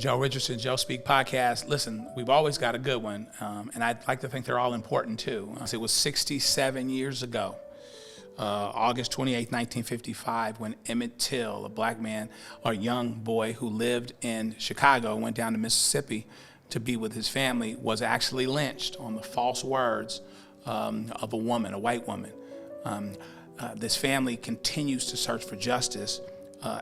Joe Richardson, Joespeak podcast. Listen, we've always got a good one, and I'd like to think they're all important too. It was 67 years ago, August 28th, 1955, when Emmett Till, a black man, a young boy who lived in Chicago, went down to Mississippi to be with his family, was actually lynched on the false words of a woman, a white woman. This family continues to search for justice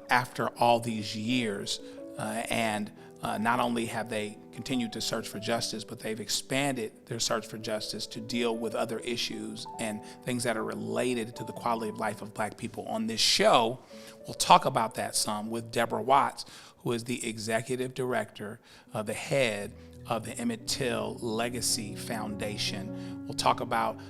after all these years, and not only have they continued to search for justice, but they've expanded their search for justice to deal with other issues and things that are related to the quality of life of black people. On this show, we'll talk about that some with Deborah Watts, who is the executive director, the head of the Emmett Till Legacy Foundation.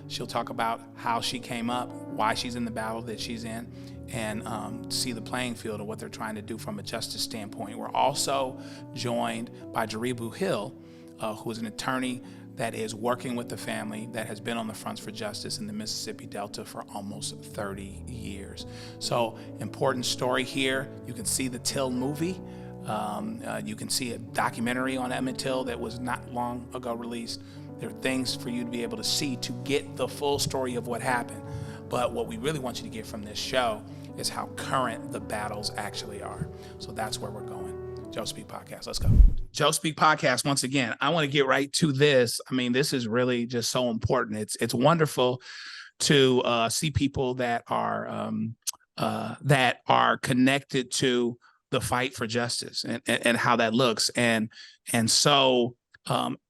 She'll talk about how she came up, why she's in the battle that she's in, and see the playing field of what they're trying to do from a justice standpoint. We're also joined by Jaribu Hill, who is an attorney that is working with the family that has been on the fronts for justice in the Mississippi Delta for almost 30 years. So, important story here. You can see the Till movie. You can see a documentary on Emmett Till that was not long ago released. There are things for you to be able to see to get the full story of what happened. But what we really want you to get from this show is how current the battles actually are. So that's where we're going. Joespeak podcast, let's go. Joespeak podcast, once again, I want to get right to this. I mean, this is really just so important. It's wonderful to see people that are connected to the fight for justice and how that looks. And so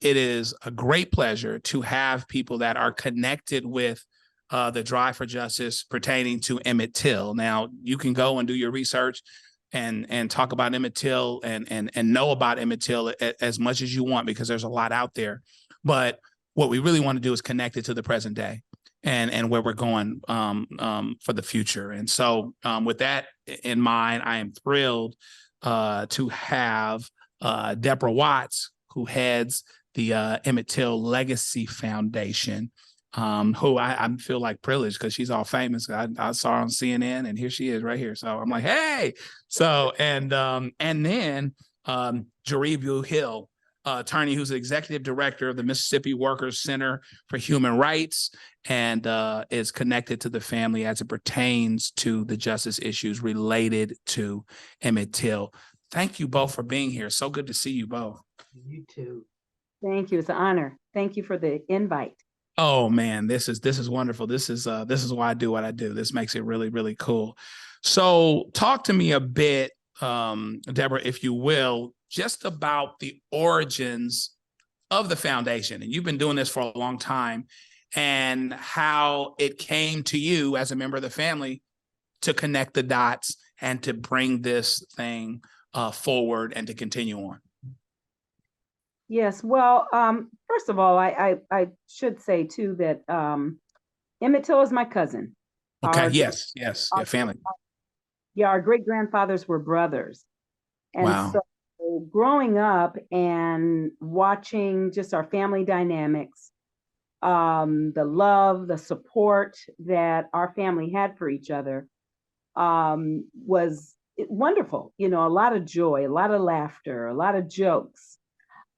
it is a great pleasure to have people that are connected with the drive for justice pertaining to Emmett Till. Now, you can go and do your research and talk about Emmett Till and know about Emmett Till as much as you want, because there's a lot out there. But what we really want to do is connect it to the present day and where we're going for the future. And so with that in mind, I am thrilled to have Deborah Watts, who heads the Emmett Till Legacy Foundation, who I feel like privileged because she's all famous. I saw her on CNN, and here she is right here. So I'm like, hey. So and then Jaribu Hill, attorney who's the executive director of the Mississippi Workers Center for Human Rights, and is connected to the family as it pertains to the justice issues related to Emmett Till. Thank you both for being here. So good to see you both. You too. Thank you. It's an honor. Thank you for the invite. Oh man, this is wonderful. This is why I do what I do. This makes it really, really cool. So talk to me a bit, Deborah, if you will, just about the origins of the foundation. And you've been doing this for a long time, and how it came to you as a member of the family to connect the dots and to bring this thing forward and to continue on. Yes. Well, first of all, I should say too that Emmett Till is my cousin. Okay. Yes. Yeah. Family. Yeah. Our great grandfathers were brothers. And wow. So growing up and watching just our family dynamics, the love, the support that our family had for each other was wonderful. You know, a lot of joy, a lot of laughter, a lot of jokes.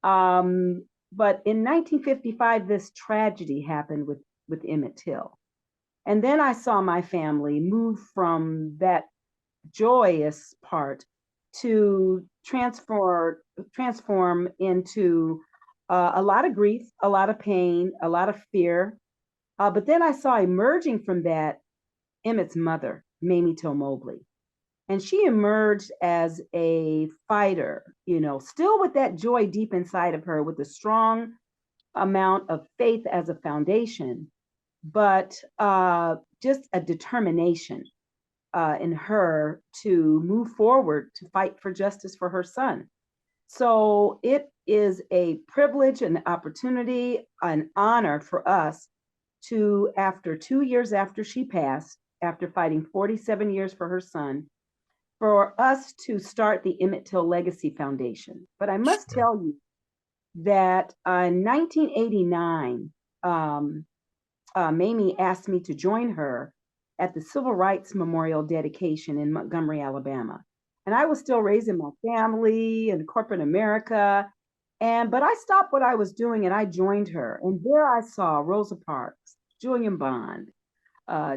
But in 1955, this tragedy happened with Emmett Till. And then I saw my family move from that joyous part to transform into a lot of grief, a lot of pain, a lot of fear. But then I saw emerging from that Emmett's mother, Mamie Till Mobley. And she emerged as a fighter, you know, still with that joy deep inside of her, with a strong amount of faith as a foundation, but just a determination in her to move forward to fight for justice for her son. So it is a privilege, an opportunity, an honor for us to, after 2 years after she passed, after fighting 47 years for her son, for us to start the Emmett Till Legacy Foundation. But I must tell you that in 1989, Mamie asked me to join her at the Civil Rights Memorial dedication in Montgomery, Alabama. And I was still raising my family in corporate America. But I stopped what I was doing and I joined her. And there I saw Rosa Parks, Julian Bond,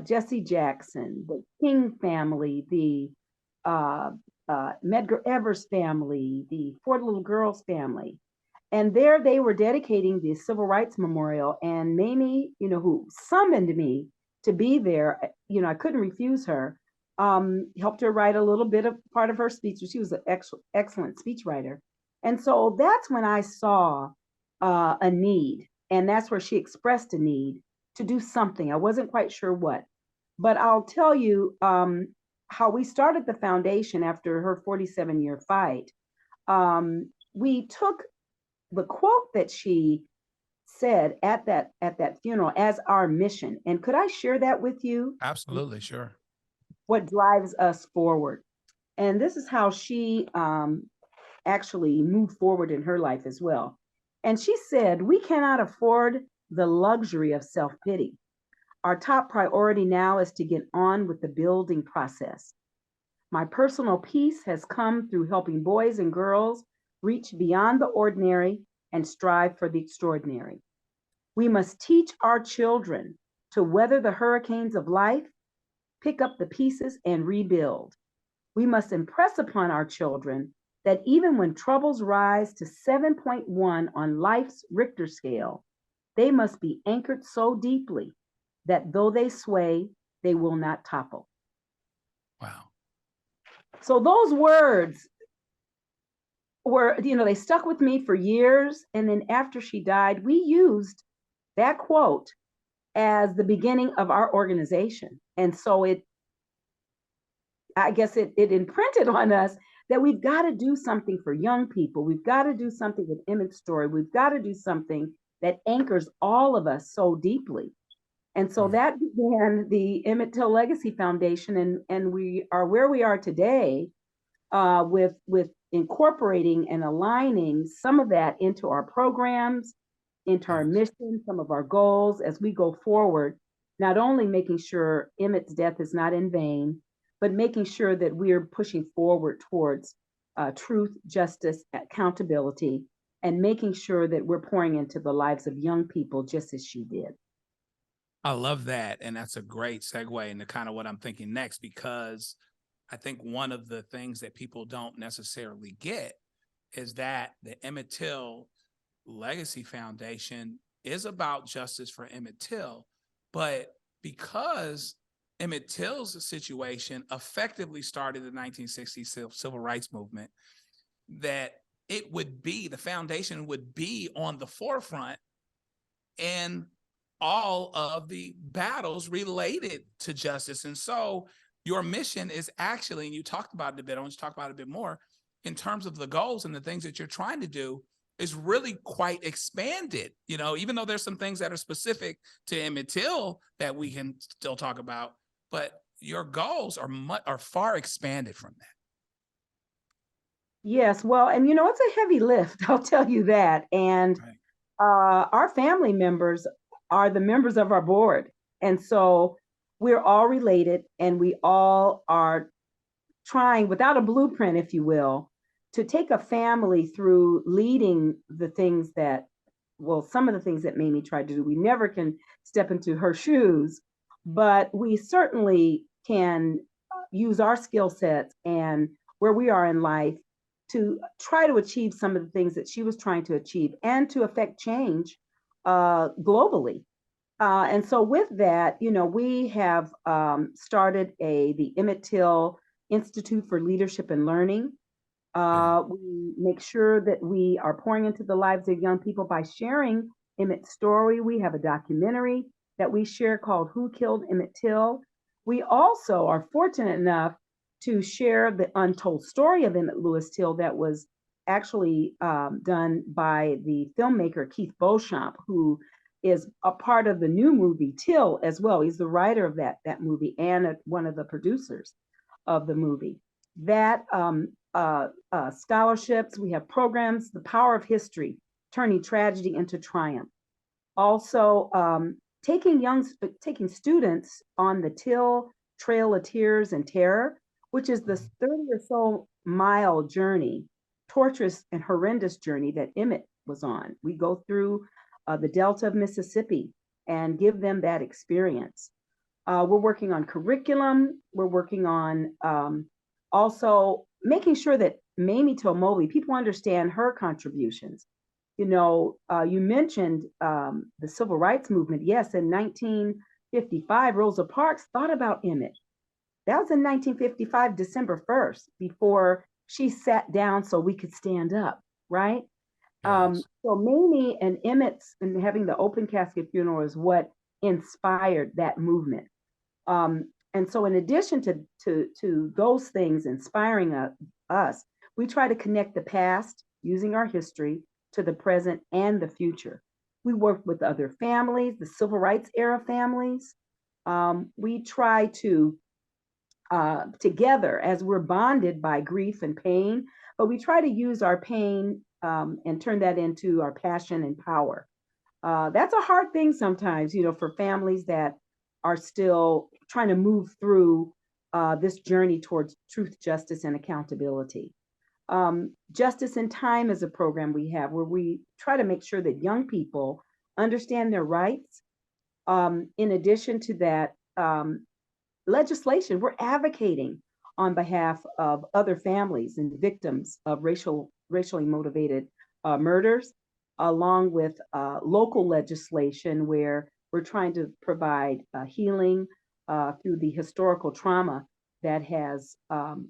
Jesse Jackson, the King family, the uh, Medgar Evers family, the Four Little Girls family. And there they were dedicating the Civil Rights Memorial. And Mamie, who summoned me to be there, I couldn't refuse her, helped her write a little bit of part of her speech. She was an excellent speechwriter. And so that's when I saw a need. And that's where she expressed a need to do something. I wasn't quite sure what. But I'll tell you how we started the foundation after her 47-year fight. We took the quote that she said at that funeral as our mission. And could I share that with you? Absolutely, sure. What drives us forward. And this is how she actually moved forward in her life as well. And she said, "We cannot afford the luxury of self-pity. Our top priority now is to get on with the building process. My personal peace has come through helping boys and girls reach beyond the ordinary and strive for the extraordinary. We must teach our children to weather the hurricanes of life, pick up the pieces, and rebuild. We must impress upon our children that even when troubles rise to 7.1 on life's Richter scale, they must be anchored so deeply that though they sway, they will not topple." Wow. So those words were, they stuck with me for years. And then after she died, we used that quote as the beginning of our organization. And so I guess it imprinted on us that we've got to do something for young people. We've got to do something with Emmett's story. We've got to do something that anchors all of us so deeply. And so that began the Emmett Till Legacy Foundation, and we are where we are today with incorporating and aligning some of that into our programs, into our mission, some of our goals as we go forward, not only making sure Emmett's death is not in vain, but making sure that we're pushing forward towards truth, justice, accountability, and making sure that we're pouring into the lives of young people just as she did. I love that. And that's a great segue into kind of what I'm thinking next, because I think one of the things that people don't necessarily get is that the Emmett Till Legacy Foundation is about justice for Emmett Till, but because Emmett Till's situation effectively started the 1960s civil rights movement, that the foundation would be on the forefront in all of the battles related to justice. And so your mission is actually, and you talked about it a bit, I want you to talk about it a bit more, in terms of the goals and the things that you're trying to do, is really quite expanded. Even though there's some things that are specific to Emmett Till that we can still talk about, but your goals are far expanded from that. Yes, well, and it's a heavy lift, I'll tell you that. And Right. Our family members are the members of our board. And so we're all related, and we all are trying, without a blueprint, if you will, to take a family through leading the things that, some of the things that Mamie tried to do. We never can step into her shoes, but we certainly can use our skill sets and where we are in life to try to achieve some of the things that she was trying to achieve and to affect change globally. And so with that, we have started the Emmett Till Institute for Leadership and Learning. We make sure that we are pouring into the lives of young people by sharing Emmett's story. We have a documentary that we share called Who Killed Emmett Till? We also are fortunate enough to share the untold story of Emmett Lewis Till that was actually done by the filmmaker Keith Beauchamp, who is a part of the new movie Till as well. He's the writer of that movie and one of the producers of the movie. That scholarships, we have programs, The Power of History, Turning Tragedy into Triumph. Also, taking students on the Till Trail of Tears and Terror, which is the 30 or so mile journey, torturous and horrendous journey that Emmett was on. We go through the Delta of Mississippi and give them that experience. We're working on curriculum. We're working on also making sure that Mamie Till Mobley, people understand her contributions. You know, you mentioned the civil rights movement. Yes, in 1955, Rosa Parks thought about Emmett. That was in 1955, December 1st, before she sat down so we could stand up, right? Yes. So Mamie and Emmett's and having the open casket funeral is what inspired that movement. And so in addition to those things inspiring us, we try to connect the past using our history to the present and the future. We work with other families, the civil rights era families. We try to together as we're bonded by grief and pain, but we try to use our pain and turn that into our passion and power. That's a hard thing sometimes, you know, for families that are still trying to move through this journey towards truth, justice, and accountability. Justice in Time is a program we have where we try to make sure that young people understand their rights. In addition to that, legislation, we're advocating on behalf of other families and victims of racially motivated murders, along with local legislation where we're trying to provide healing through the historical trauma that has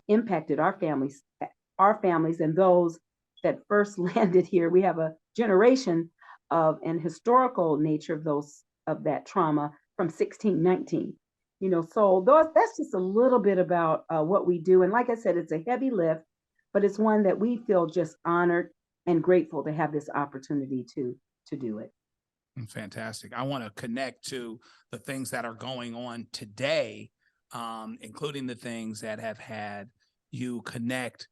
impacted our families and those that first landed here. We have a generation of an historical nature of that trauma from 1619. You know, so that's just a little bit about what we do. And like I said, it's a heavy lift, but it's one that we feel just honored and grateful to have this opportunity to do it. Fantastic. I want to connect to the things that are going on today, including the things that have had you connect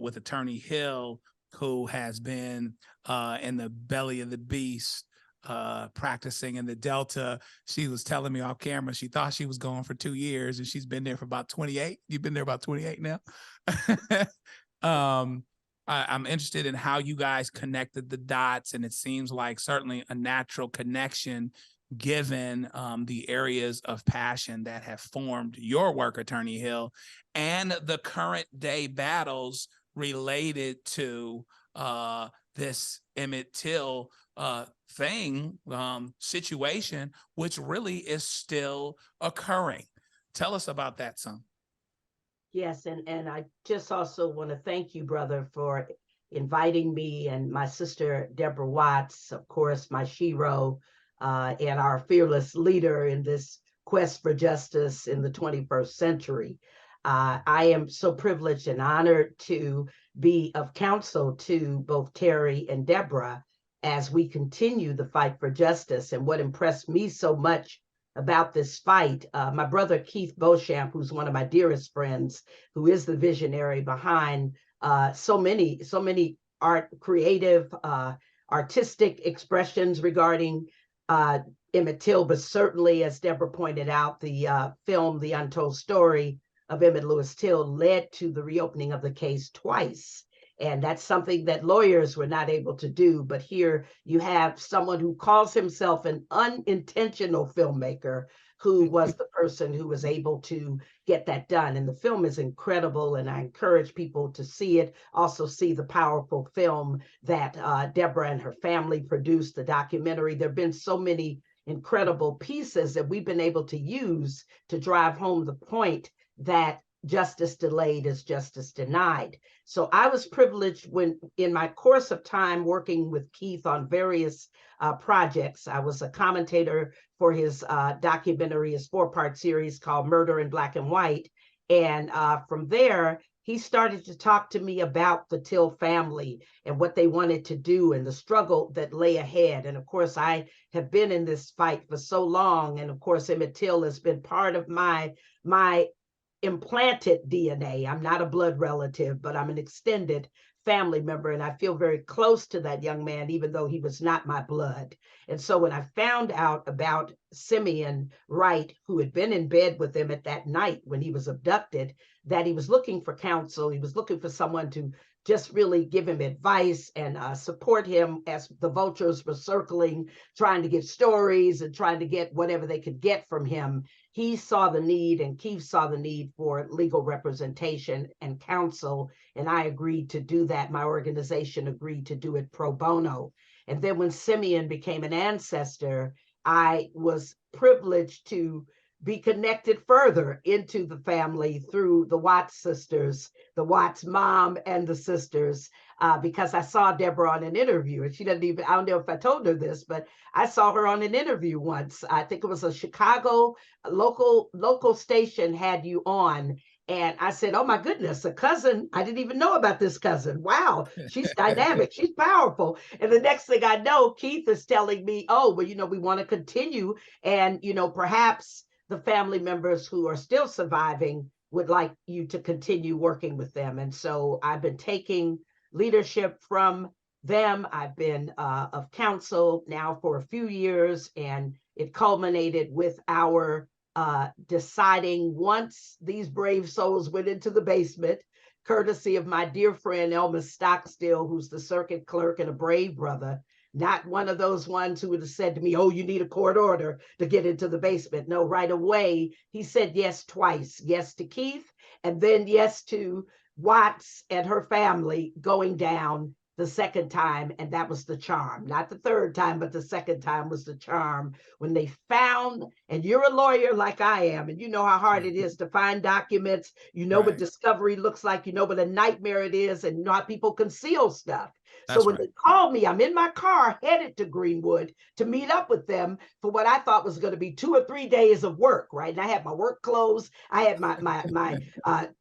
with Attorney Hill, who has been in the belly of the beast, practicing in the Delta. She was telling me off camera, she thought she was going for 2 years and she's been there for about 28. You've been there about 28 now. I'm interested in how you guys connected the dots, and it seems like certainly a natural connection given the areas of passion that have formed your work, Attorney Hill, and the current day battles related to this Emmett Till situation, which really is still occurring. Tell us about that, son. Yes, and I just also want to thank you, brother, for inviting me and my sister, Deborah Watts, of course, my shero, and our fearless leader in this quest for justice in the 21st century. I am so privileged and honored to be of counsel to both Terry and Deborah as we continue the fight for justice. And what impressed me so much about this fight, my brother Keith Beauchamp, who's one of my dearest friends, who is the visionary behind so many creative, artistic expressions regarding Emmett Till, but certainly, as Deborah pointed out, the film The Untold Story of Emmett Lewis Till led to the reopening of the case twice. And that's something that lawyers were not able to do. But here you have someone who calls himself an unintentional filmmaker, who was the person who was able to get that done. And the film is incredible, and I encourage people to see it. Also see the powerful film that Deborah and her family produced, the documentary. There have been so many incredible pieces that we've been able to use to drive home the point that justice delayed is justice denied. So I was privileged when, in my course of time working with Keith on various projects, I was a commentator for his documentary, his 4-part series called Murder in Black and White. And from there, he started to talk to me about the Till family and what they wanted to do and the struggle that lay ahead. And of course, I have been in this fight for so long. And of course, Emmett Till has been part of my implanted DNA. I'm not a blood relative, but I'm an extended family member, and I feel very close to that young man, even though he was not my blood. And so when I found out about Simeon Wright, who had been in bed with him at that night when he was abducted, that he was looking for counsel, he was looking for someone to just really give him advice and support him as the vultures were circling, trying to get stories and trying to get whatever they could get from him. He saw the need, and Keith saw the need for legal representation and counsel, and I agreed to do that. My organization agreed to do it pro bono. And then when Simeon became an ancestor, I was privileged to be connected further into the family through the Watts sisters, the Watts mom and the sisters, because I saw Deborah on an interview, and she doesn't even, I don't know if I told her this, but I saw her on an interview once. I think it was a Chicago local station had you on. And I said, oh my goodness, a cousin. I didn't even know about this cousin. Wow, she's dynamic. She's powerful. And the next thing I know, Keith is telling me, oh, well, we want to continue. And, perhaps the family members who are still surviving would like you to continue working with them. And so I've been taking leadership from them. I've been of counsel now for a few years, and it culminated with our deciding, once these brave souls went into the basement, courtesy of my dear friend Elmer Stockstill, who's the circuit clerk and a brave brother, not one of those ones who would have said to me, oh, you need a court order to get into the basement. No, right away, he said yes twice. Yes to Keith, and then yes to Watts and her family going down the second time. And that was the charm. Not the third time, but the second time was the charm. When they found, and you're a lawyer like I am, and you know how hard it is to find documents. You know what discovery looks like. You know what a nightmare it is, and you know how people conceal stuff. So when they called me, I'm in my car headed to Greenwood to meet up with them for what I thought was going to be 2 or 3 days of work, right? And I had my work clothes, I had my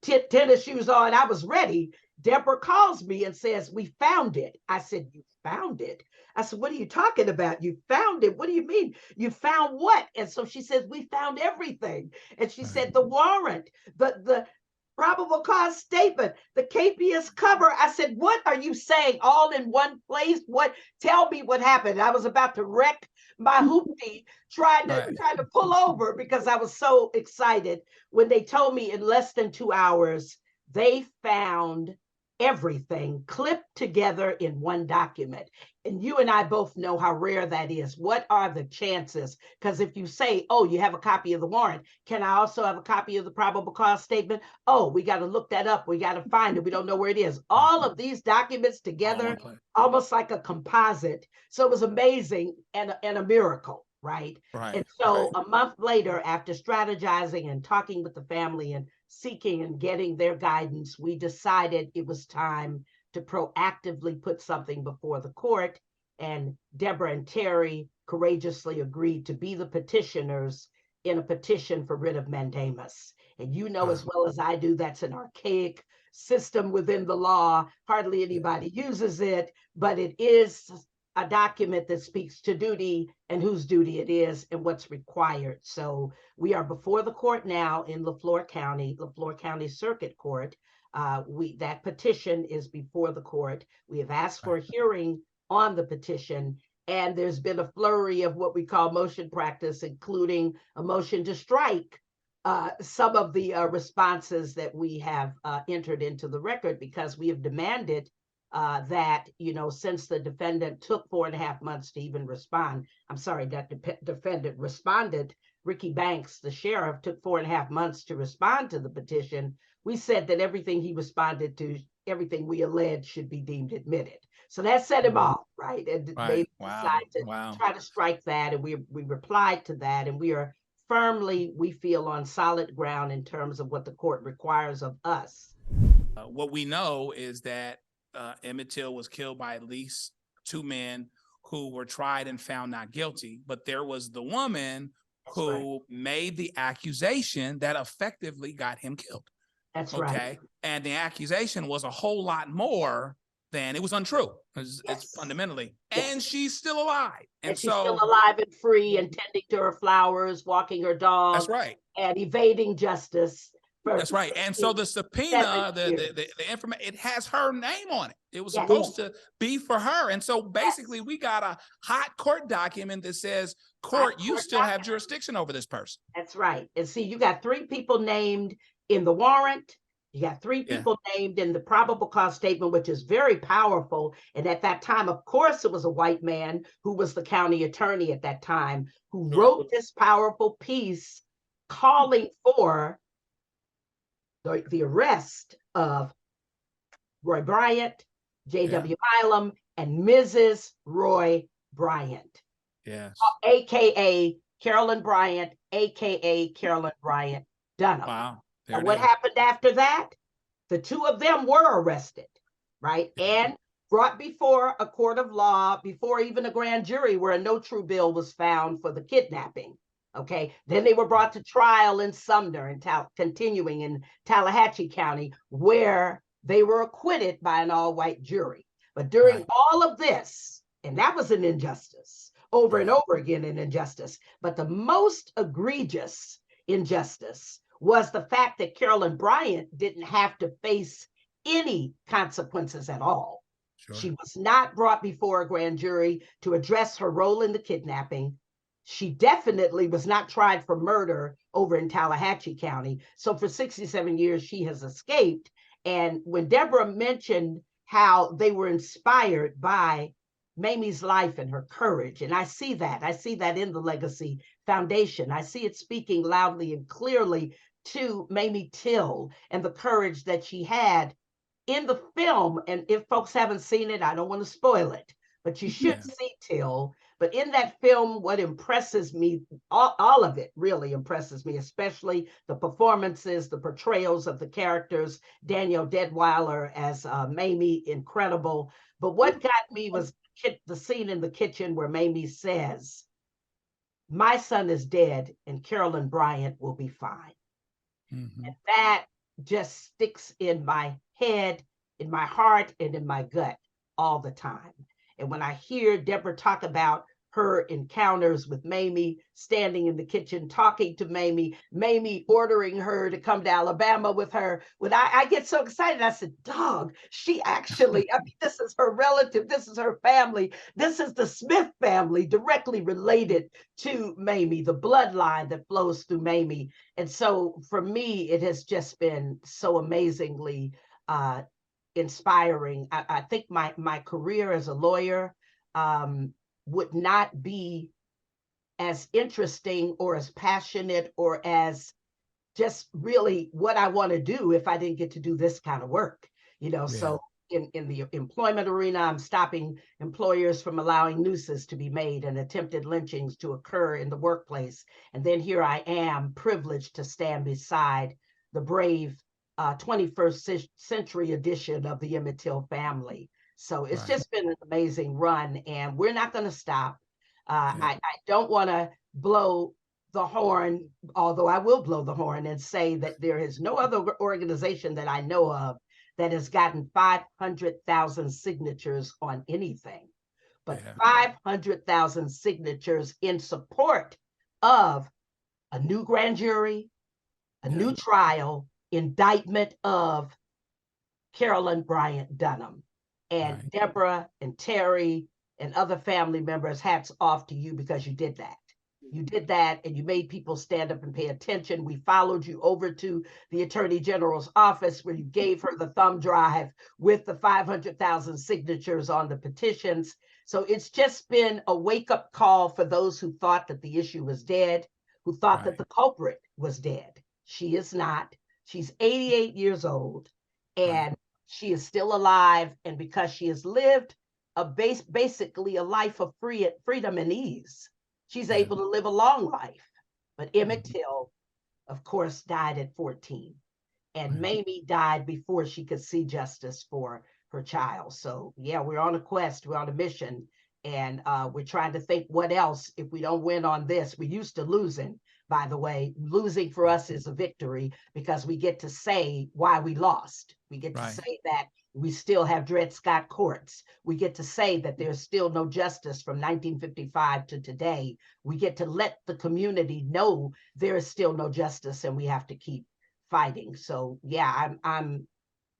tennis shoes on, I was ready. Deborah calls me and says, we found it. I said, you found it? I said, what are you talking about? You found it? What do you mean? You found what? And so she says, we found everything. And she said, the warrant, the probable cause statement, the KPS cover. I said, what are you saying? All in one place? What? Tell me what happened. I was about to wreck my hoopty trying to pull over because I was so excited when they told me in less than 2 hours, they found everything clipped together in one document. And you and I both know how rare that is. What are the chances? Because if you say, oh, you have a copy of the warrant, can I also have a copy of the probable cause statement? Oh, we got to look that up. We got to find it. We don't know where it is. All of these documents together, almost like a composite. So it was amazing and a miracle, right? And so a month later, after strategizing and talking with the family and seeking and getting their guidance, we decided it was time to proactively put something before the court. And Deborah and Terry courageously agreed to be the petitioners in a petition for writ of mandamus. And you know as well as I do, that's an archaic system within the law. Hardly anybody uses it, but it is a document that speaks to duty and whose duty it is and what's required. So we are before the court now in Lafleur County Circuit Court. That petition is before the court. We have asked for a hearing on the petition, and there's been a flurry of what we call motion practice, including a motion to strike some of the responses that we have entered into the record, because we have demanded that, since the defendant took 4.5 months to even respond, I'm sorry, that the defendant responded, Ricky Banks, the sheriff, took 4.5 months to respond to the petition. We said that everything he responded to, everything we alleged, should be deemed admitted. So that set him off, right? And they decided to try to strike that, and we replied to that, and we are firmly, we feel, on solid ground in terms of what the court requires of us. What we know is that Emmett Till was killed by at least 2 men who were tried and found not guilty, but there was the woman who made the accusation that effectively got him killed. That's right. And the accusation was a whole lot more than, it was untrue. It's fundamentally, and she's still alive. And she's still alive and free and tending to her flowers, walking her dog. That's right. And evading justice. for That's right. And so the 7 subpoena, years. the information, it has her name on it. It was Yes. supposed to be for her. And so basically we got a hot court document that says, court, you court still have document. jurisdiction over this person. That's right. And see, you got 3 people named in the warrant. You got 3 Yeah. people named in the probable cause statement, which is very powerful. And at that time, of course, it was a white man who was the county attorney at that time who Sure. wrote this powerful piece calling for the arrest of Roy Bryant, J.W. Milam, and Mrs. Roy Bryant, Yes. AKA Carolyn Bryant, AKA Carolyn Bryant Dunham. Wow. Now, what happened after that? The 2 of them were arrested, right? And brought before a court of law, before even a grand jury, where no true bill was found for the kidnapping. Okay. Then they were brought to trial in Sumner and continuing in Tallahatchie County, where they were acquitted by an all-white jury. But during all of this, and that was an injustice, over and over again an injustice, but the most egregious injustice was the fact that Carolyn Bryant didn't have to face any consequences at all. Sure. She was not brought before a grand jury to address her role in the kidnapping. She definitely was not tried for murder over in Tallahatchie County. So for 67 years, she has escaped. And when Deborah mentioned how they were inspired by Mamie's life and her courage, and I see that in the Legacy Foundation. I see it speaking loudly and clearly to Mamie Till and the courage that she had in the film. And if folks haven't seen it, I don't want to spoil it, but you should see Till. But in that film, what impresses me, all of it really impresses me, especially the performances, the portrayals of the characters. Danielle Deadwyler as Mamie, incredible. But what got me was the scene in the kitchen where Mamie says, "My son is dead and Carolyn Bryant will be fine." Mm-hmm. And that just sticks in my head, in my heart, and in my gut all the time. And when I hear Deborah talk about her encounters with Mamie, standing in the kitchen, talking to Mamie, Mamie ordering her to come to Alabama with her, when I get so excited, I said, dog, she actually, I mean, this is her relative, this is her family, this is the Smith family directly related to Mamie, the bloodline that flows through Mamie. And so for me, it has just been so amazingly inspiring. I think my career as a lawyer would not be as interesting or as passionate or as just really what I want to do if I didn't get to do this kind of work, you know. So in the employment arena, I'm stopping employers from allowing nooses to be made and attempted lynchings to occur in the workplace. And then here I am, privileged to stand beside the brave 21st century edition of the Emmett Till family. So it's just been an amazing run, and we're not going to stop. I don't want to blow the horn, although I will blow the horn and say that there is no other organization that I know of that has gotten 500,000 signatures on anything, but 500,000 signatures in support of a new grand jury, a new trial, indictment of Carolyn Bryant Dunham. And Deborah and Terry and other family members, hats off to you, because you did that. You did that, and you made people stand up and pay attention. We followed you over to the Attorney General's office, where you gave her the thumb drive with the 500,000 signatures on the petitions. So it's just been a wake-up call for those who thought that the issue was dead, who thought that the culprit was dead. She is not. She's 88 years old, and she is still alive. And because she has lived basically a life of freedom and ease, she's able to live a long life. But Emmett Till, of course, died at 14. And Mamie died before she could see justice for her child. So yeah, we're on a quest, we're on a mission. And we're trying to think what else if we don't win on this. We're used to losing, by the way. Losing for us is a victory, because we get to say why we lost. We get to say that we still have Dred Scott courts. We get to say that there's still no justice from 1955 to today. We get to let the community know there is still no justice, and we have to keep fighting. So yeah, I'm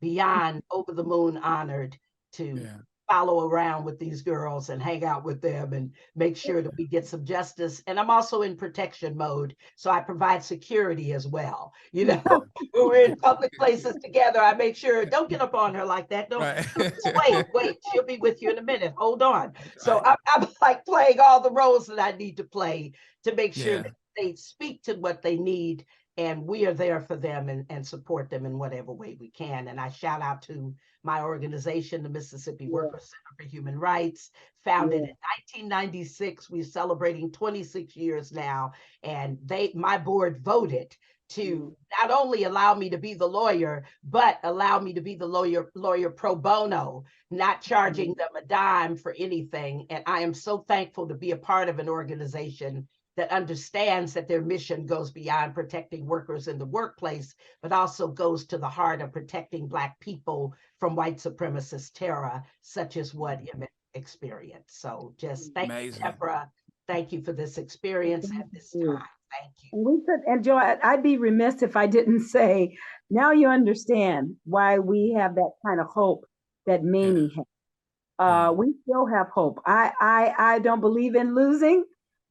beyond over the moon honored to follow around with these girls and hang out with them and make sure that we get some justice. And I'm also in protection mode, so I provide security as well. You know, when we're in public places together, I make sure, don't get up on her like that. Don't, Right. wait, she'll be with you in a minute. Hold on. So Right. I'm like playing all the roles that I need to play to make sure Yeah. that they speak to what they need, and we are there for them and support them in whatever way we can. And I shout out to my organization, the Mississippi Workers Center for Human Rights, founded in 1996. We're celebrating 26 years now, and my board voted to not only allow me to be the lawyer, but allow me to be the lawyer pro bono, not charging them a dime for anything. And I am so thankful to be a part of an organization that understands that their mission goes beyond protecting workers in the workplace, but also goes to the heart of protecting Black people from white supremacist terror, such as what Emmett experienced. So just thank you, Amazing. Deborah. Thank you for this experience at this time. Thank you. And we could, and Joy, I'd be remiss if I didn't say, now you understand why we have that kind of hope that Mamie had. We still have hope. I don't believe in losing.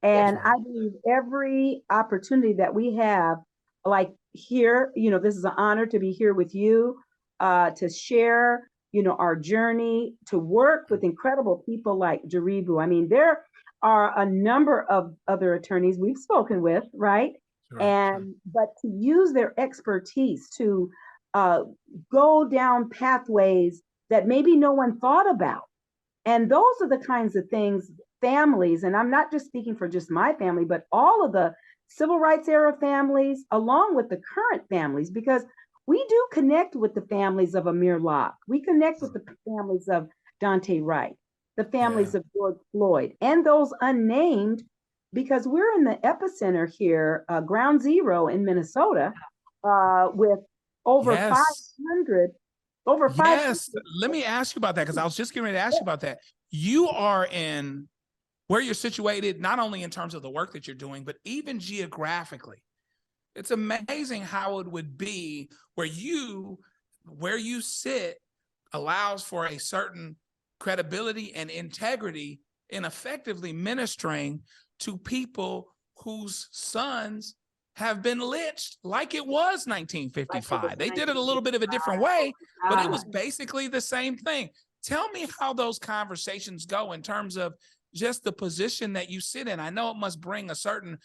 And I believe every opportunity that we have, like here, this is an honor to be here with you, to share, our journey, to work with incredible people like Jaribu. I mean, there are a number of other attorneys we've spoken with, right? But to use their expertise to go down pathways that maybe no one thought about. And those are the kinds of things families, and I'm not just speaking for just my family, but all of the civil rights era families, along with the current families, because we do connect with the families of Amir Locke. We connect with the families of Dante Wright, the families of George Floyd, and those unnamed, because we're in the epicenter here, ground zero in Minnesota, with over 500. Let me ask you about that, because I was just getting ready to ask you about that. You are in where you're situated, not only in terms of the work that you're doing, but even geographically. It's amazing how it would be where you sit allows for a certain credibility and integrity in effectively ministering to people whose sons have been lynched like it was 1955. They did it a little bit of a different way, but it was basically the same thing. Tell me how those conversations go in terms of just the position that you sit in. I know it must bring a certain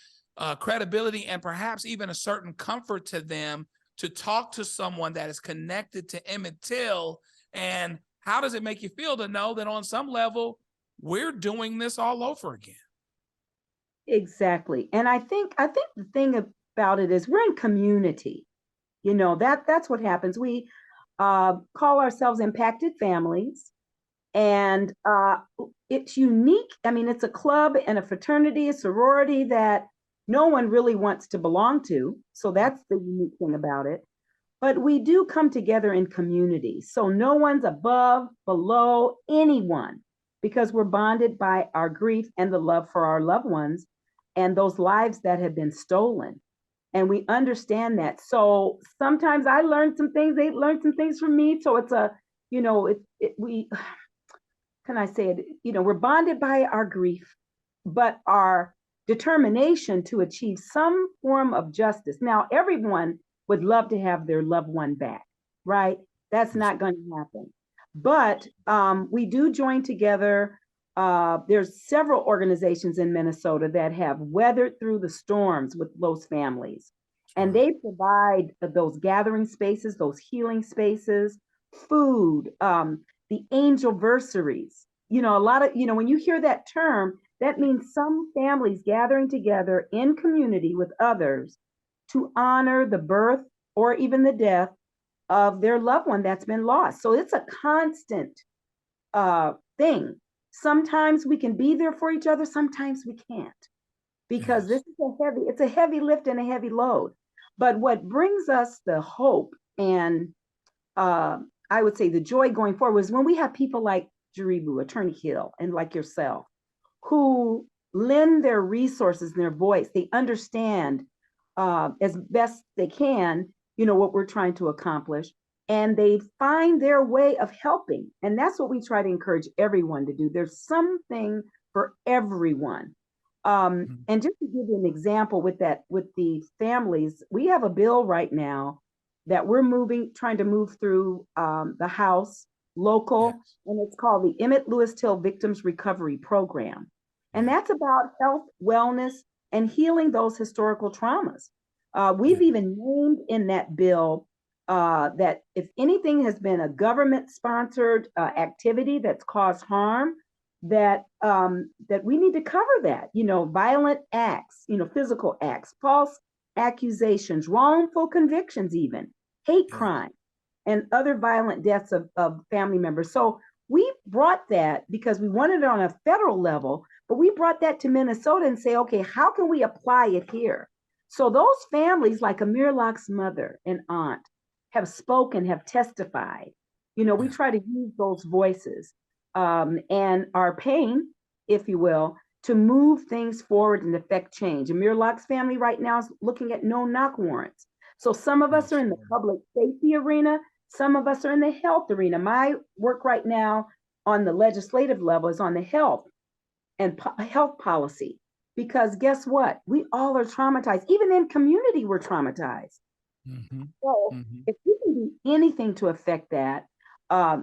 credibility and perhaps even a certain comfort to them to talk to someone that is connected to Emmett Till. And how does it make you feel to know that on some level, we're doing this all over again? Exactly. And I think the thing about it is we're in community. That's what happens. We call ourselves impacted families, and it's unique. I mean, it's a club and a fraternity, a sorority that no one really wants to belong to. So that's the unique thing about it. But we do come together in community. So no one's above, below anyone, because we're bonded by our grief and the love for our loved ones and those lives that have been stolen. And we understand that. So sometimes I learned some things, they learned some things from me. So it's we, can I say it? We're bonded by our grief, but our determination to achieve some form of justice. Now, everyone would love to have their loved one back, right? That's not going to happen. But we do join together. There's several organizations in Minnesota that have weathered through the storms with those families. And they provide those gathering spaces, those healing spaces, food, the angelversaries. A lot of, when you hear that term, that means some families gathering together in community with others to honor the birth or even the death of their loved one that's been lost. So it's a constant thing. Sometimes we can be there for each other, sometimes we can't, because this is it's a heavy lift and a heavy load. But what brings us the hope and I would say the joy going forward is when we have people like Jaribu, Attorney Hill, and like yourself, who lend their resources and their voice. They understand as best they can what we're trying to accomplish, and they find their way of helping. And that's what we try to encourage everyone to do. There's something for everyone. And just to give you an example with the families, we have a bill right now that we're trying to move through the House, local, Yes. and it's called the Emmett Till Victims Recovery Program. And that's about health, wellness, and healing those historical traumas. We've even named in that bill that if anything has been a government-sponsored activity that's caused harm, that we need to cover that. Violent acts, physical acts, false accusations, wrongful convictions, even hate crime, and other violent deaths of family members. So we brought that because we wanted it on a federal level, but we brought that to Minnesota and say, okay, how can we apply it here? So those families, like Amir Locke's mother and aunt, have spoken, have testified. We try to use those voices and our pain, if you will, to move things forward and affect change. Amir Locke's family right now is looking at no-knock warrants. So some of us are in the public safety arena, some of us are in the health arena. My work right now on the legislative level is on the health and health policy, because guess what? We all are traumatized. Even in community, we're traumatized. So if we can do anything to affect that,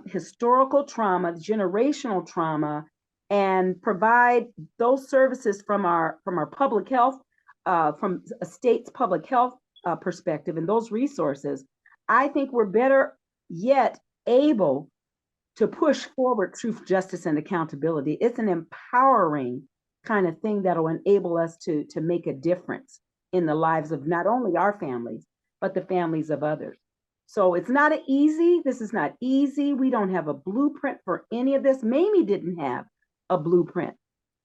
historical trauma, generational trauma, and provide those services from our public health, from a state's public health perspective, and those resources, I think we're better yet able to push forward truth, justice, and accountability. It's an empowering kind of thing that will enable us to make a difference in the lives of not only our families, but the families of others. So it's not this is not easy. We don't have a blueprint for any of this. Mamie didn't have a blueprint.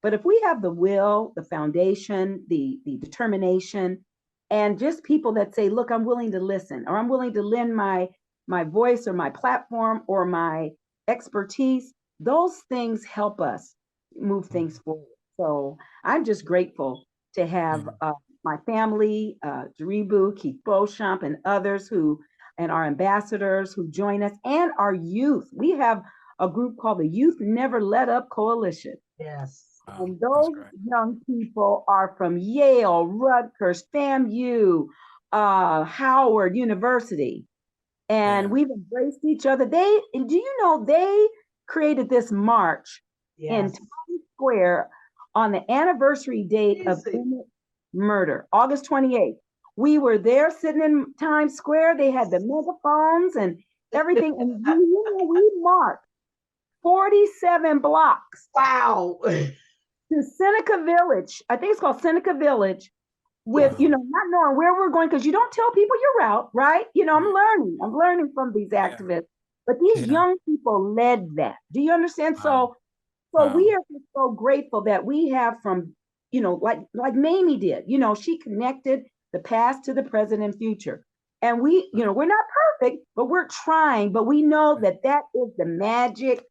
But if we have the will, the foundation, the determination, and just people that say, look, I'm willing to listen, or I'm willing to lend my voice or my platform or my expertise, those things help us move things forward. So I'm just grateful to have my family, Jaribu, Keith Beauchamp, and others and our ambassadors who join us, and our youth. We have a group called the Youth Never Let Up Coalition. Yes. And those young people are from Yale, Rutgers, FAMU, Howard University. And we've embraced each other. Do you know they created this march in Times Square on the anniversary date of Emmett's murder, August 28th. We were there sitting in Times Square. They had the megaphones and everything. And we marched 47 blocks. Wow. To Seneca Village. I think it's called Seneca Village, with, not knowing where we're going, because you don't tell people your route, right? I'm learning from these activists, but these young people led that. Do you understand? So we are just so grateful that we have from, like Mamie did, she connected the past to the present and future. And we're not perfect, but we're trying, but we know that is the magic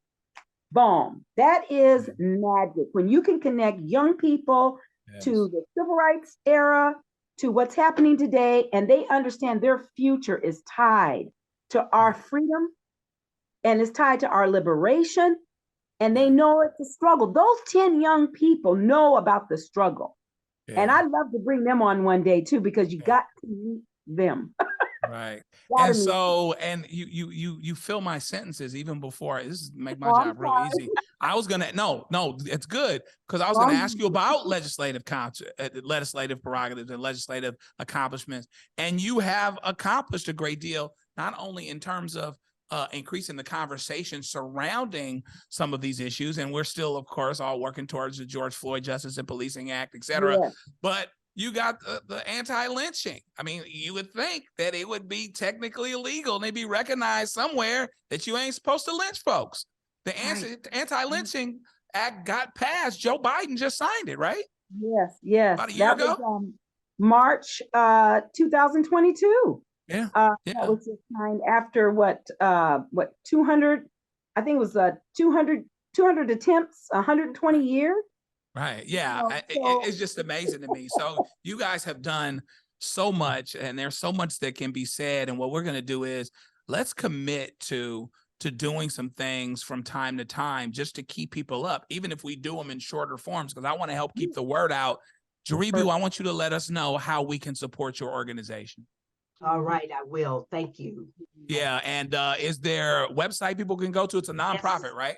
bomb. That is magic. When you can connect young people to the civil rights era, to what's happening today, and they understand their future is tied to our freedom and is tied to our liberation, and they know it's a struggle. Those 10 young people know about the struggle. And I'd love to bring them on one day too, because you got to meet them. Right. And so, and you fill my sentences even before this make my job real easy. I was gonna no, it's good, because I was gonna ask you about legislative prerogatives and legislative accomplishments, and you have accomplished a great deal, not only in terms of increasing the conversation surrounding some of these issues, and we're still, of course, all working towards the George Floyd Justice and Policing Act, et cetera, but you got the anti-lynching. I mean, you would think that it would be technically illegal and they'd be recognized somewhere that you ain't supposed to lynch folks. The anti-lynching act got passed. Joe Biden just signed it, right? Yes. About a year ago? Was, March 2022. That was just signed after what 200, I think it was 200 attempts, 120 years. Right. Yeah. It's just amazing to me. So you guys have done so much, and there's so much that can be said. And what we're going to do is let's commit to doing some things from time to time just to keep people up, even if we do them in shorter forms, because I want to help keep the word out. Jaribu, I want you to let us know how we can support your organization. All right, I will. Thank you. Yeah, and is there a website people can go to? It's a nonprofit, right?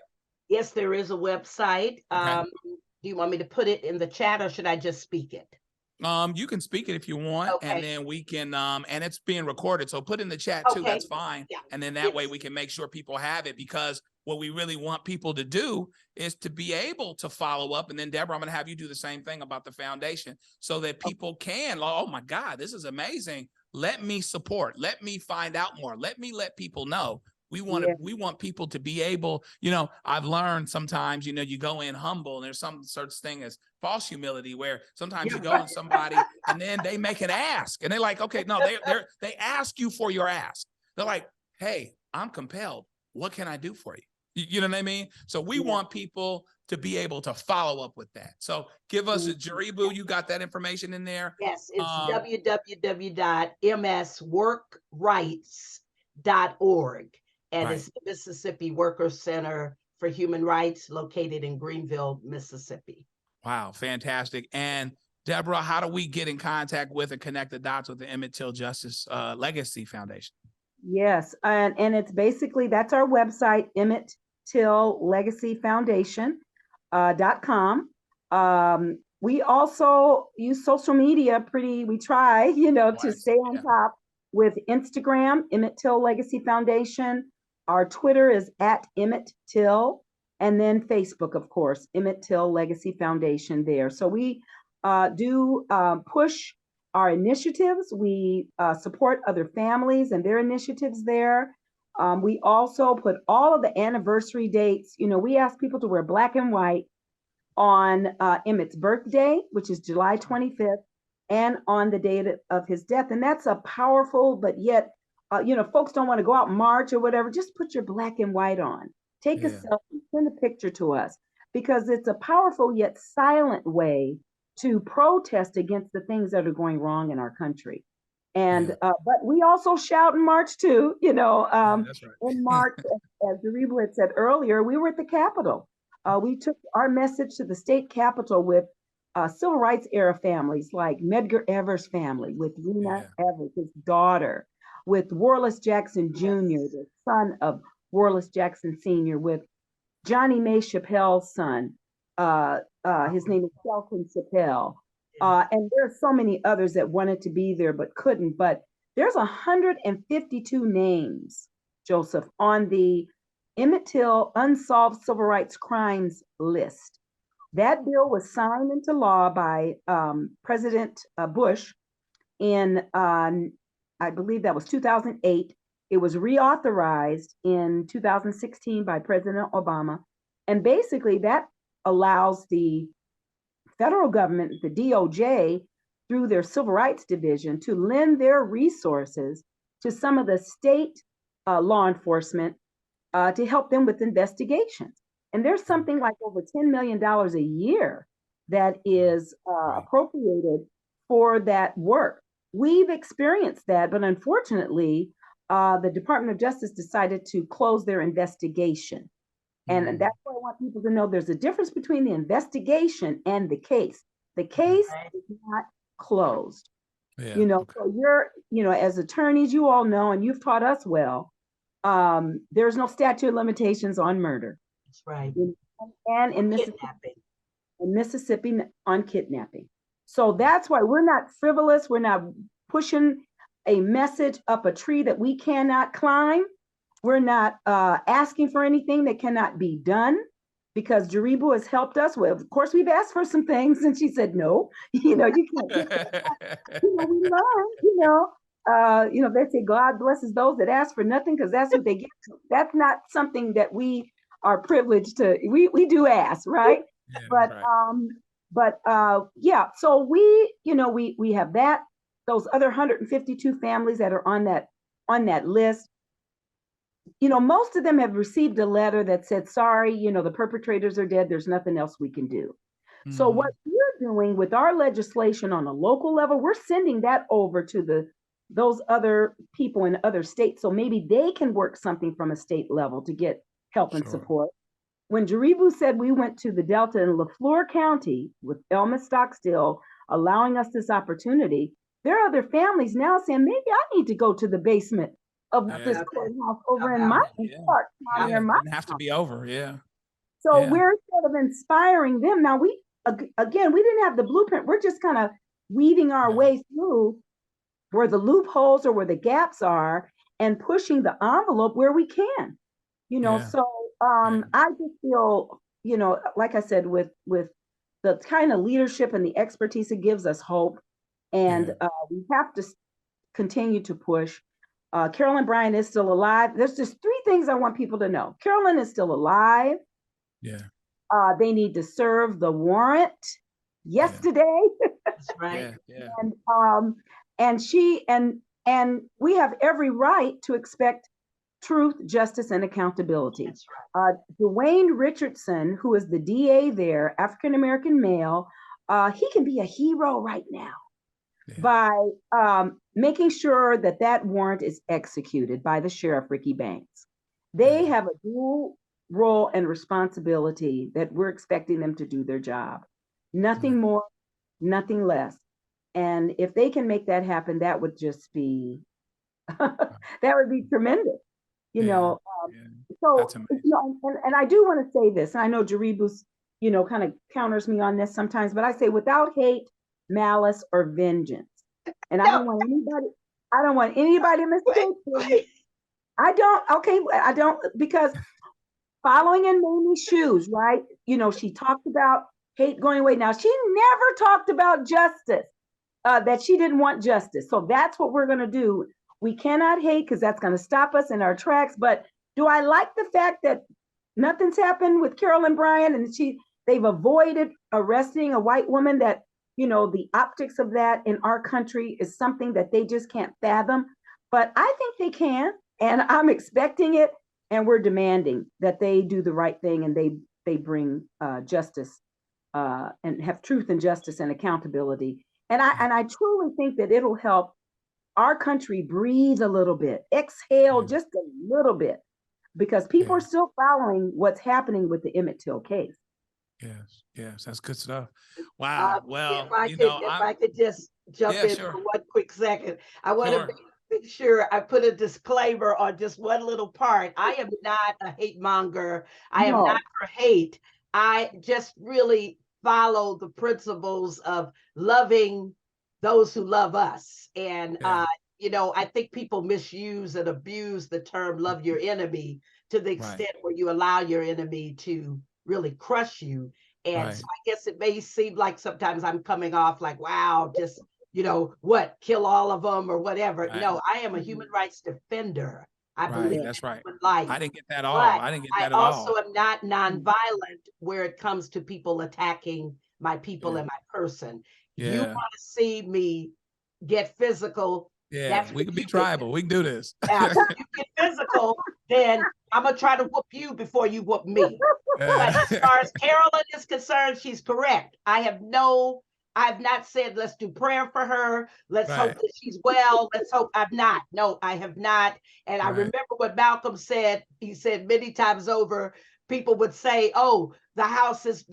Yes, there is a website. Okay. Do you want me to put it in the chat or should I just speak it? You can speak it if you want, Okay. and then we can, and it's being recorded, so put in the chat too, Okay. that's fine. Yeah. And then that way we can make sure people have it, because what we really want people to do is to be able to follow up. And then Deborah, I'm gonna have you do the same thing about the foundation so that people can, oh my God, this is amazing. Let me support, let me find out more, let people know. We want people to be able, I've learned sometimes, you go in humble, and there's some such thing as false humility, where sometimes you go in somebody and then they make an ask, and they're like, okay, no, they ask you for your ask. They're like, hey, I'm compelled. What can I do for you? You know what I mean? So we want people to be able to follow up with that. So give us a Jaribu, you got that information in there? Yes, it's www.msworkrights.org. And it's the Mississippi Workers Center for Human Rights located in Greenville, Mississippi. Wow, fantastic. And Deborah, how do we get in contact with and connect the dots with the Emmett Till Justice Legacy Foundation? Yes, and it's basically, that's our website, Emmett Till Legacy Foundation .com. We also use social media we try, to stay on top with Instagram, Emmett Till Legacy Foundation. Our Twitter is at Emmett Till, and then Facebook, of course, Emmett Till Legacy Foundation there. So we do push our initiatives. We support other families and their initiatives there. We also put all of the anniversary dates. We ask people to wear black and white on Emmett's birthday, which is July 25th, and on the date of his death. And that's a powerful, but yet, folks don't want to go out and march or whatever. Just put your black and white on. Take a selfie, send a picture to us, because it's a powerful yet silent way to protest against the things that are going wrong in our country. And but we also shout and march too. That's right. In March, as Jaribu had said earlier, we were at the Capitol. We took our message to the state capitol with civil rights era families like Medgar Evers' family, with Rena Evers, his daughter, with Wallace Jackson Jr., the son of Wallace Jackson Sr., with Johnny May Chappelle's son. His name is Shelton Chappelle. And there are so many others that wanted to be there but couldn't. But there's 152 names, Joseph, on the Emmett Till Unsolved Civil Rights Crimes list. That bill was signed into law by President Bush in, I believe that was 2008. It was reauthorized in 2016 by President Obama. And basically that allows the federal government, the DOJ, through their Civil Rights Division, to lend their resources to some of the state law enforcement to help them with investigations. And there's something like over $10 million a year that is appropriated for that work. We've experienced that, but unfortunately, the Department of Justice decided to close their investigation. And that's why I want people to know there's a difference between the investigation and the case. The case is not closed. So you're, as attorneys, you all know, and you've taught us well, there's no statute of limitations on murder. That's right. And in Mississippi on kidnapping. So that's why we're not frivolous. We're not pushing a message up a tree that we cannot climb. We're not asking for anything that cannot be done, because Jaribu has helped us. Well, of course, we've asked for some things, and she said, no, you can't do that. We learn, they say God blesses those that ask for nothing, because that's what they get. That's not something that we are privileged to. We do ask, right? So we have that, those other 152 families that are on that list. Most of them have received a letter that said, sorry, the perpetrators are dead. There's nothing else we can do. So what we're doing with our legislation on a local level, we're sending that over to those other people in other states. So maybe they can work something from a state level to get help and Sure. support. When Jaribu said we went to the Delta in Lafleur County with Emmett Stockstill allowing us this opportunity, there are other families now saying, maybe I need to go to the basement of this Yeah. courthouse over in my Clark County Yeah. or It my didn't have to county. be over. Yeah. So Yeah. we're sort of inspiring them. Now again, we didn't have the blueprint. We're just kind of weaving our Yeah. way through where the loopholes or where the gaps are and pushing the envelope where we can. Yeah. So Yeah. I just feel, like I said, with the kind of leadership and the expertise, it gives us hope. And we have to continue to push. Carolyn Bryant is still alive. There's just three things I want people to know. Carolyn is still alive. Yeah. They need to serve the warrant yesterday. That's right. Yeah. And we have every right to expect truth, justice, and accountability. That's right. Dwayne Richardson, who is the DA there, African-American male, he can be a hero right now by making sure that warrant is executed by the sheriff, Ricky Banks. They have a dual role and responsibility that we're expecting them to do their job. Nothing more, nothing less. And if they can make that happen, that would just be, that would be tremendous. So, That's amazing. and I do want to say this, and I know Jaribu's, kind of counters me on this sometimes, but I say without hate, malice, or vengeance. And I don't want anybody mistake me. I don't, because following in Mamie's shoes, right? She talked about hate going away. Now, she never talked about justice, that she didn't want justice. So that's what we're going to do. We cannot hate because that's going to stop us in our tracks. But do I like the fact that nothing's happened with Carolyn Bryant and they've avoided arresting a white woman that, the optics of that in our country is something that they just can't fathom. But I think they can, and I'm expecting it, and we're demanding that they do the right thing and they bring justice and have truth and justice and accountability. And I truly think that it'll help our country breathe a little bit, exhale just a little bit, because people are still following what's happening with the Emmett Till case. Yes, that's good stuff. Wow. Well, if I could just jump in for one quick second, I want to make sure I put a disclaimer on just one little part. I am not a hate monger. I am not for hate. I just really follow the principles of loving those who love us. And, I think people misuse and abuse the term love your enemy to the extent where you allow your enemy to really crush you. And so I guess it may seem like sometimes I'm coming off like, wow, just, kill all of them or whatever. No, I am a human rights defender. I believe that's right. Life. I didn't get that at all. I didn't get that at all. I also am not nonviolent where it comes to people attacking my people and my person. You want to see me get physical? We can be tribal. We can do this. Now, if you get physical, then I'm gonna try to whoop you before you whoop me. But as far as Carolyn is concerned, she's correct. I've not said let's do prayer for her. Let's hope that she's well. Let's hope I've not. No, I have not. And I remember what Malcolm said. He said many times over, people would say, "Oh, the house is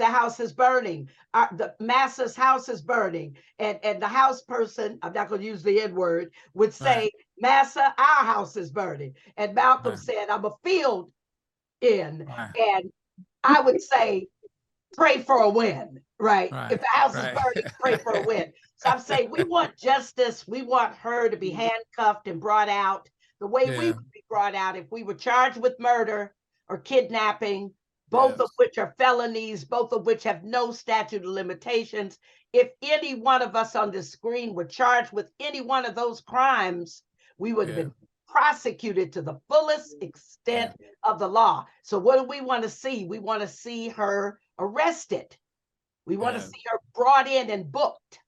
burning. The Massa's house is burning," and the house person, I'm not going to use the N word, would say, "Massa, our house is burning." And Malcolm said, "I'm a field in," and I would say, "Pray for a win." Right? If the house is burning, pray for a win. So I'm saying we want justice. We want her to be handcuffed and brought out the way we would be brought out if we were charged with murder or kidnapping, both of which are felonies, both of which have no statute of limitations. If any one of us on the screen were charged with any one of those crimes, we would have been prosecuted to the fullest extent of the law. So what do we want to see? We want to see her arrested. We want to see her brought in and booked.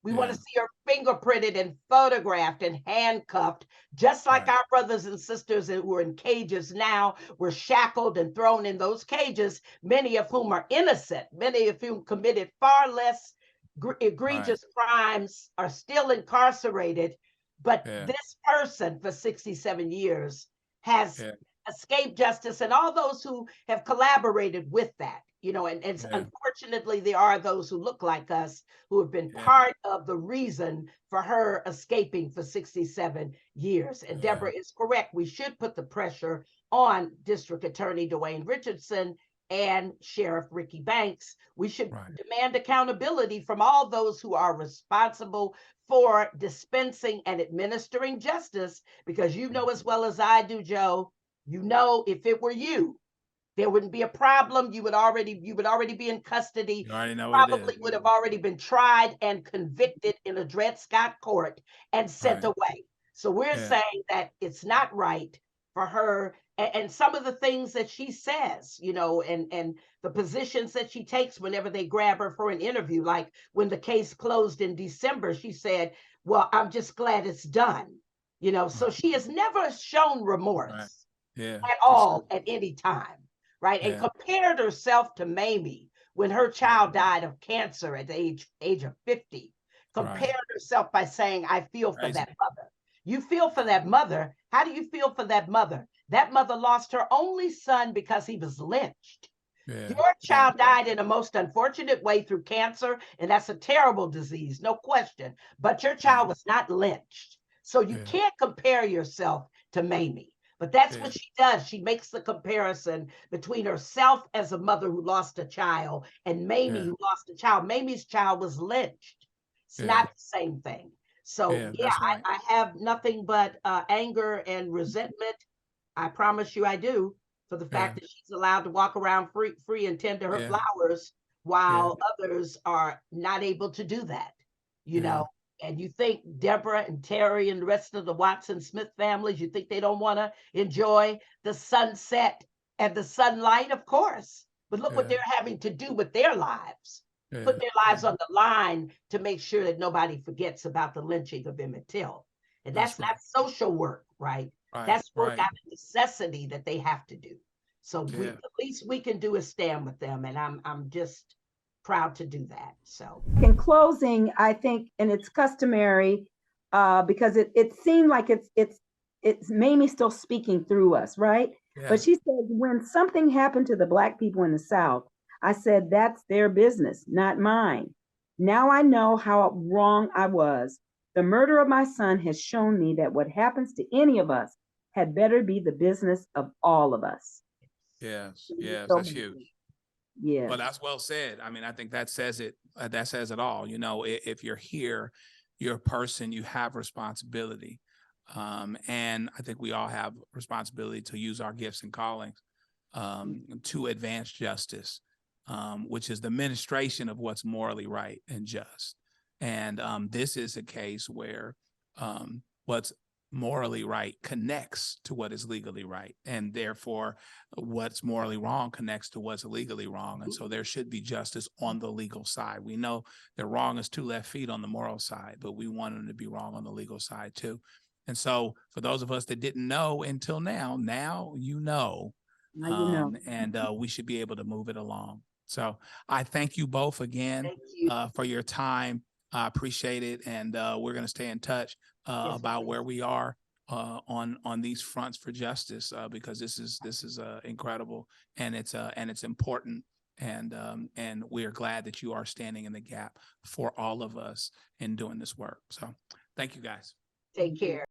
We want to see her fingerprinted and photographed and handcuffed, just like our brothers and sisters who are in cages now were shackled and thrown in those cages, many of whom are innocent, many of whom committed far less egregious crimes are still incarcerated, but Yeah. this person for 67 years has escaped justice, and all those who have collaborated with that, you know, and unfortunately there are those who look like us who have been part of the reason for her escaping for 67 years. And Deborah is correct. We should put the pressure on District Attorney Dwayne Richardson and Sheriff Ricky Banks. We should demand accountability from all those who are responsible for dispensing and administering justice, because you know as well as I do, Joe, you know, if it were you, there wouldn't be a problem. You would already be in custody. You already know Probably what it is. would have already been tried and convicted in a Dred Scott court and sent away. So we're saying that it's not right for her, and some of the things that she says, you know, and the positions that she takes whenever they grab her for an interview, like when the case closed in December, she said, well, I'm just glad it's done, you know. So she has never shown remorse at all at any time, right? And compared herself to Mamie when her child died of cancer at the age of 50, compared herself by saying, I feel for that mother. You feel for that mother. How do you feel for that mother? That mother lost her only son because he was lynched. Your child died in a most unfortunate way through cancer, and that's a terrible disease, no question. But your child was not lynched. So you can't compare yourself to Mamie. But that's what she does. She makes the comparison between herself as a mother who lost a child and Mamie who lost a child. Mamie's child was lynched. It's not the same thing. So I have nothing but anger and resentment. I promise you I do, for the fact that she's allowed to walk around free and tend to her flowers while others are not able to do that, you know. And you think Deborah and Terry and the rest of the Watson Smith families, you think they don't want to enjoy the sunset and the sunlight? Of course. But look what they're having to do with their lives. Put their lives on the line to make sure that nobody forgets about the lynching of Emmett Till. And that's not social work, right? That's work out of necessity that they have to do. So the least we can do is stand with them. And I'm just proud to do that. So in closing, I think, and it's customary, because it seemed like it's Mamie still speaking through us, right? But she said, when something happened to the Black people in the South, I said, that's their business, not mine. Now I know how wrong I was. The murder of my son has shown me that what happens to any of us had better be the business of all of us. Yes, that's huge. Yeah. Well, that's well said. I mean, I think that says it. That says it all. You know, if you're here, you're a person, you have responsibility. And I think we all have responsibility to use our gifts and callings to advance justice, which is the administration of what's morally right and just. And this is a case where what's morally right connects to what is legally right, and therefore what's morally wrong connects to what's legally wrong. And so there should be justice on the legal side. We know that wrong is 2 left feet on the moral side, but we want them to be wrong on the legal side too. And so for those of us that didn't know until now you know. And we should be able to move it along. So I thank you both again for your time. I appreciate it, and we're going to stay in touch about where we are on these fronts for justice, because this is incredible, and it's important, and we are glad that you are standing in the gap for all of us in doing this work. So thank you guys. Take care.